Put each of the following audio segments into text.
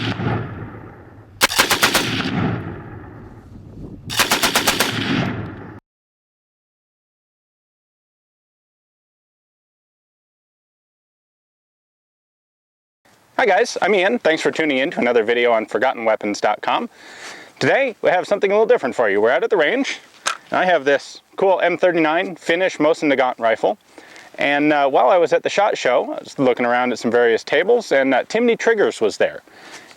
Hi guys, I'm Ian. Thanks for tuning in to another video on ForgottenWeapons.com. Today we have something a little different for you. We're out at the range. And I have this cool M39 Finnish Mosin Nagant rifle. And while I was at the SHOT Show, I was looking around at some various tables, and Timney Triggers was there.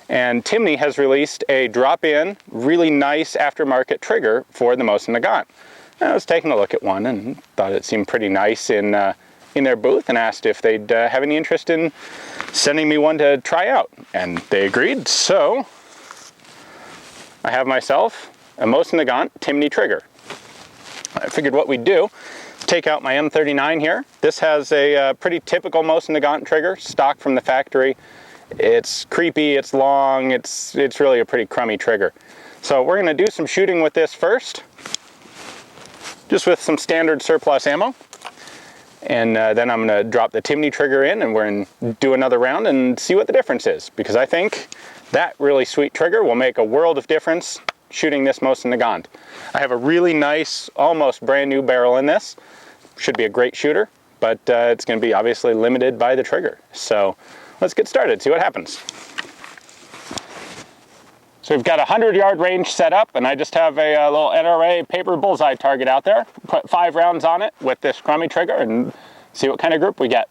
And Timney has released a drop-in, really nice aftermarket trigger for the Mosin Nagant. And I was taking a look at one and thought it seemed pretty nice in their booth, and asked if they'd have any interest in sending me one to try out, and they agreed. So I have myself a Mosin Nagant Timney trigger. I figured what we'd do, take out my M39 here. This has a pretty typical Mosin Nagant trigger, stock from the factory. It's creepy, it's long, it's really a pretty crummy trigger. So we're going to do some shooting with this first, just with some standard surplus ammo. And then I'm going to drop the Timney trigger in, and we're going to do another round and see what the difference is. Because I think that really sweet trigger will make a world of difference shooting this Mosin Nagant. I have a really nice, almost brand new barrel in this. Should be a great shooter, but it's going to be obviously limited by the trigger. So let's get started, see what happens. So we've got a 100-yard range set up, and I just have a little NRA paper bullseye target out there. Put 5 rounds on it with this crummy trigger and see what kind of group we get.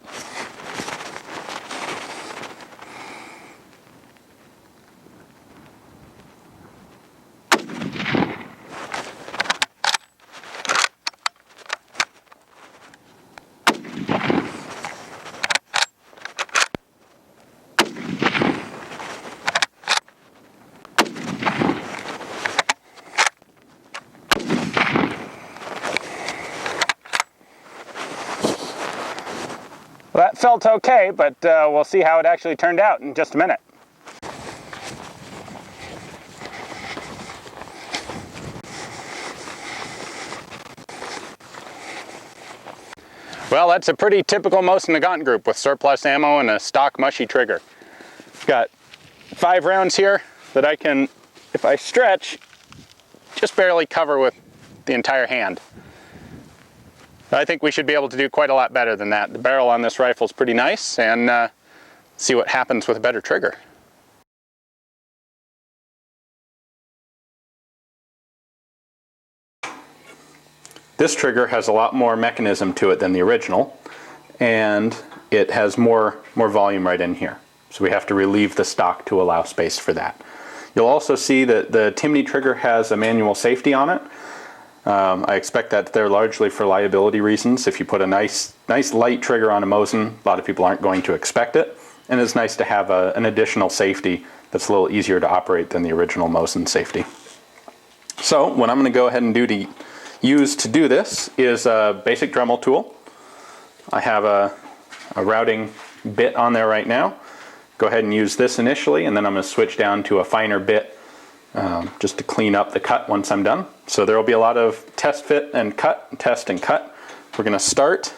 Well, that felt okay, but we'll see how it actually turned out in just a minute. Well, that's a pretty typical Mosin Nagant group with surplus ammo and a stock mushy trigger. Got 5 rounds here that I can, if I stretch, just barely cover with the entire hand. I think we should be able to do quite a lot better than that. The barrel on this rifle is pretty nice, and see what happens with a better trigger. This trigger has a lot more mechanism to it than the original, and it has more volume right in here. So we have to relieve the stock to allow space for that. You'll also see that the Timney trigger has a manual safety on it. I expect that they're largely for liability reasons. If you put a nice light trigger on a Mosin, a lot of people aren't going to expect it, and it's nice to have an additional safety that's a little easier to operate than the original Mosin safety. So what I'm going to go ahead and use to do this is a basic Dremel tool. I have a routing bit on there right now. Go ahead and use this initially, and then I'm going to switch down to a finer bit just to clean up the cut once I'm done. So there will be a lot of test fit and cut, test and cut. We're going to start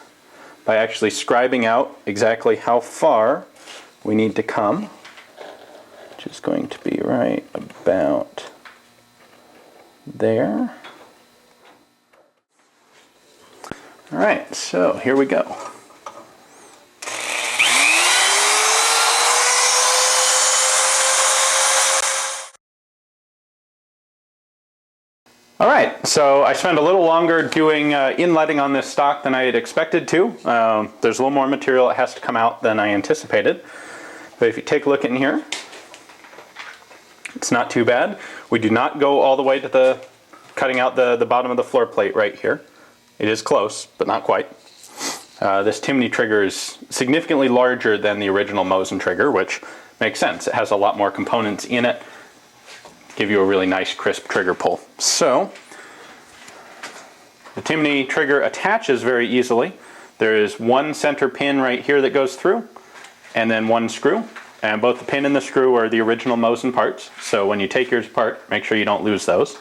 by actually scribing out exactly how far we need to come, which is going to be right about there. All right, so here we go. Alright, so I spent a little longer doing inletting on this stock than I had expected to. There's a little more material that has to come out than I anticipated. But if you take a look in here, it's not too bad. We do not go all the way to cutting out the bottom of the floor plate right here. It is close, but not quite. This Timney trigger is significantly larger than the original Mosin trigger, which makes sense. It has a lot more components in it. Give you a really nice crisp trigger pull. So the Timney trigger attaches very easily. There is one center pin right here that goes through, and then one screw. And both the pin and the screw are the original Mosin parts. So when you take yours apart, make sure you don't lose those.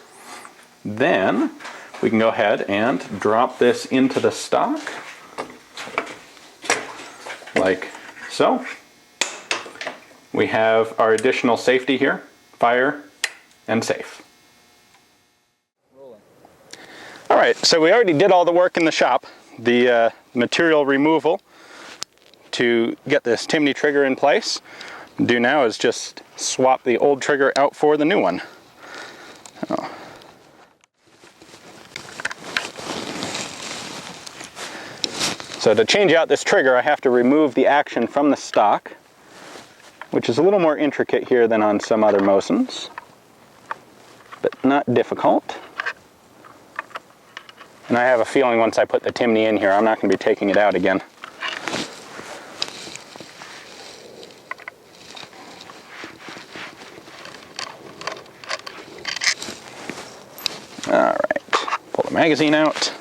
Then we can go ahead and drop this into the stock, like so. we have our additional safety here, fire and safe. All right, so we already did all the work in the shop, the material removal to get this Timney trigger in place. What we'll do now is just swap the old trigger out for the new one. So to change out this trigger, I have to remove the action from the stock, which is a little more intricate here than on some other Mosins, but not difficult. And I have a feeling once I put the Timney in here, I'm not going to be taking it out again. All right, pull the magazine out.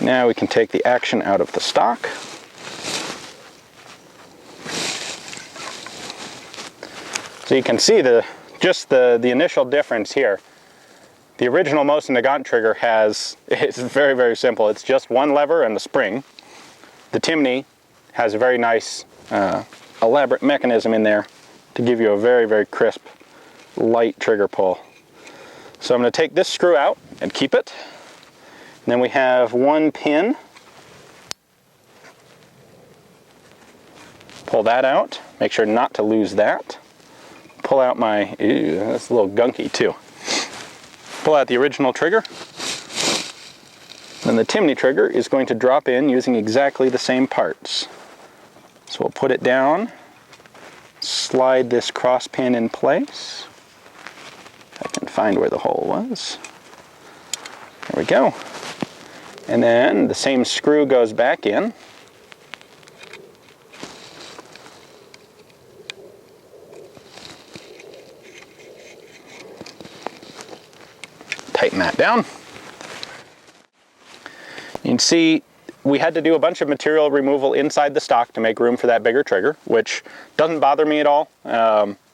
Now we can take the action out of the stock. So you can see just the initial difference here. The original Mosin Nagant trigger it's very, very simple. It's just one lever and a spring. The Timney has a very nice, elaborate mechanism in there to give you a very, very crisp, light trigger pull. So I'm going to take this screw out and keep it. And then we have one pin. Pull that out. Make sure not to lose that. Pull out my, ew, that's a little gunky too. Pull out the original trigger. Then the Timney trigger is going to drop in using exactly the same parts. So we'll put it down, slide this cross pin in place. If I can find where the hole was. There we go. And then the same screw goes back in. Tighten that down. You can see we had to do a bunch of material removal inside the stock to make room for that bigger trigger, which doesn't bother me at all.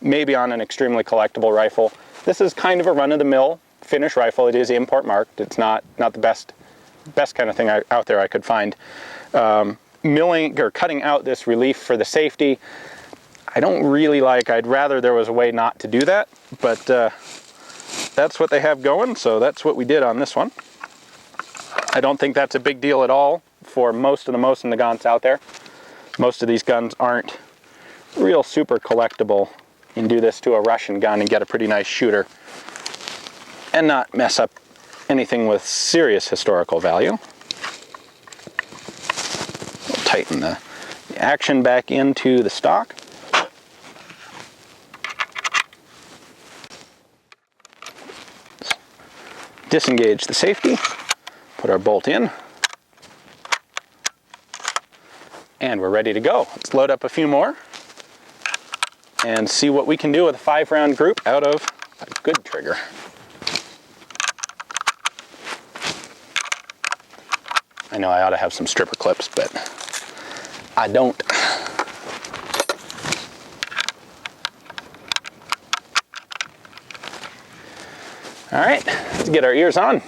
Maybe on an extremely collectible rifle. This is kind of a run-of-the-mill finish rifle. It is import marked. It's not the best kind of thing out there I could find. Milling or cutting out this relief for the safety, I don't really like. I'd rather there was a way not to do that, but that's what they have going, so that's what we did on this one. I don't think that's a big deal at all for most of the Mosin Nagants out there. Most of these guns aren't real super collectible. You can do this to a Russian gun and get a pretty nice shooter and not mess up anything with serious historical value. We'll tighten the action back into the stock. Disengage the safety, put our bolt in, and we're ready to go. Let's load up a few more and see what we can do with a 5-round group out of a good trigger. I know I ought to have some stripper clips, but I don't. All right, let's get our ears on.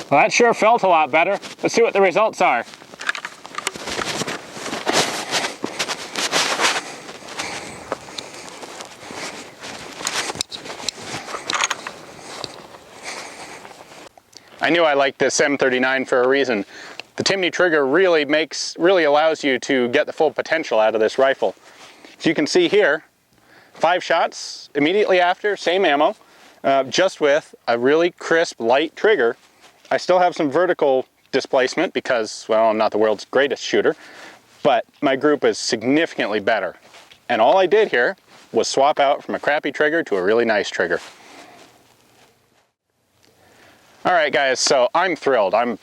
Well, that sure felt a lot better. Let's see what the results are. I knew I liked this M39 for a reason. The Timney trigger really allows you to get the full potential out of this rifle. As you can see here, 5 shots immediately after, same ammo, just with a really crisp, light trigger. I still have some vertical displacement because, well, I'm not the world's greatest shooter, but my group is significantly better. And all I did here was swap out from a crappy trigger to a really nice trigger. All right, guys, so I'm thrilled. I've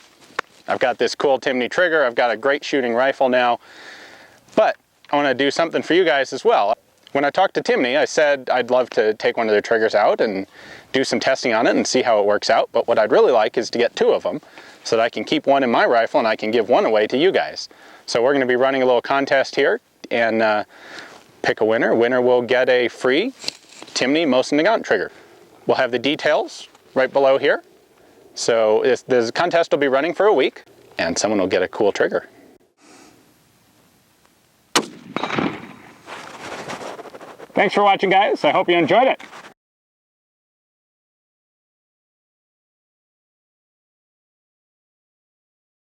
got this cool Timney trigger. I've got a great shooting rifle now, but I want to do something for you guys as well. When I talked to Timney, I said I'd love to take one of their triggers out and do some testing on it and see how it works out, but what I'd really like is to get 2 of them so that I can keep one in my rifle and I can give one away to you guys. So we're going to be running a little contest here and pick a winner. Winner will get a free Timney Mosin Nagant trigger. We'll have the details right below here. So this contest will be running for a week and someone will get a cool trigger. Thanks for watching, guys. I hope you enjoyed it.